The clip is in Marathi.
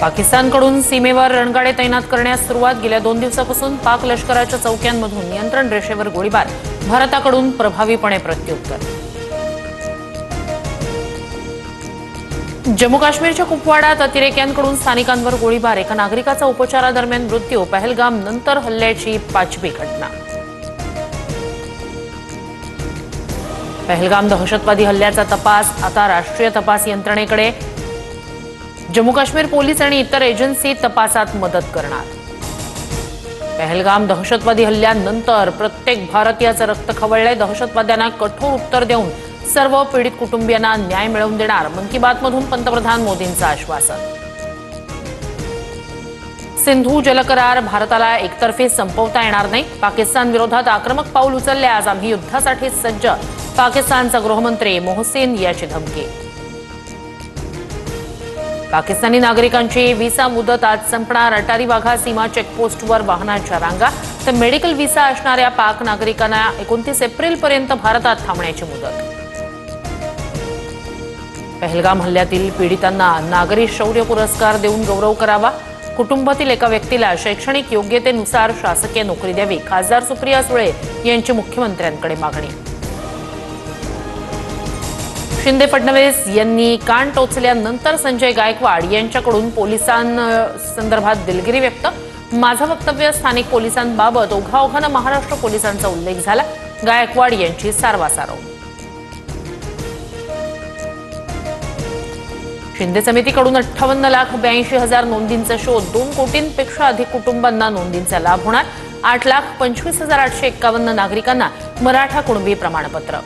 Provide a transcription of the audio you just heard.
पाकिस्तानकडून सीमेवर रणगाडे तैनात करण्यास सुरुवात। गेल्या 2 दिवसापासून पाक लष्कराच्या चौक्यांमधून नियंत्रण रेषेवर गोळीबार। भारताकडून प्रभावीपणे प्रत्युत्तर। जम्मू काश्मीरच्या कुपवाडात अतिरेक्यांकडून स्थानिकांवर गोळीबार। एका नागरिकाचा उपचारादरम्यान मृत्यू। पहलगाम नंतर हल्ल्याची 5वी घटना। पहलगाम दहशतवादी हल्ल्याचा तपास आता राष्ट्रीय तपास यंत्रणेकडे। जम्मू काश्मीर पोलीस आणि इतर एजन्सी तपासात मदत करणार। पहलगाम दहशतवादी हल्ल्यानंतर प्रत्येक भारतीयाचं रक्त खवळलंय। दहशतवाद्यांना कठोर उत्तर देऊन सर्व पीडित कुटुंबियांना न्याय मिळवून देणार। मन की बातमधून पंतप्रधान मोदींचं आश्वासन। सिंधू जलकरार भारताला एकतर्फी संपवता येणार नाही। पाकिस्तान विरोधात आक्रमक पाऊल उचलल्यास आम्ही युद्धासाठी सज्ज। पाकिस्तानचा गृहमंत्री मोहसिन याची धमकी। पाकिस्तानी नागरिकांची व्हिसा मुदत आज संपणार। अटारी वाघा सीमा चेकपोस्टवर वाहनांच्या रांगा। तर मेडिकल व्हिसा असणाऱ्या पाक नागरिकांना 29 एप्रिलपर्यंत भारतात थांबण्याची मुदत। पहलगाम हल्ल्यातील पीडितांना नागरी शौर्य पुरस्कार देऊन गौरव करावा। कुटुंबातील एका व्यक्तीला शैक्षणिक योग्यतेनुसार शासकीय नोकरी द्यावी। खासदार सुप्रिया सुळे यांची मुख्यमंत्र्यांकडे मागणी। शिंदे फडणवीस यांनी कान टोचल्यानंतर संजय गायकवाड यांच्याकडून पोलिसांसंदर्भात दिलगिरी व्यक्त। माझं वक्तव्य स्थानिक पोलिसांबाबत ओघाओघानं महाराष्ट्र पोलिसांचा उल्लेख झाला। गायकवाड यांची सारवासारव। शिंदे समितीकडून 58,82,000 नोंदींचा शोध। 2 कोटींपेक्षा अधिक कुटुंबांना नोंदींचा लाभ होणार। 8,25,851 नागरिकांना मराठा कुणबी प्रमाणपत्र।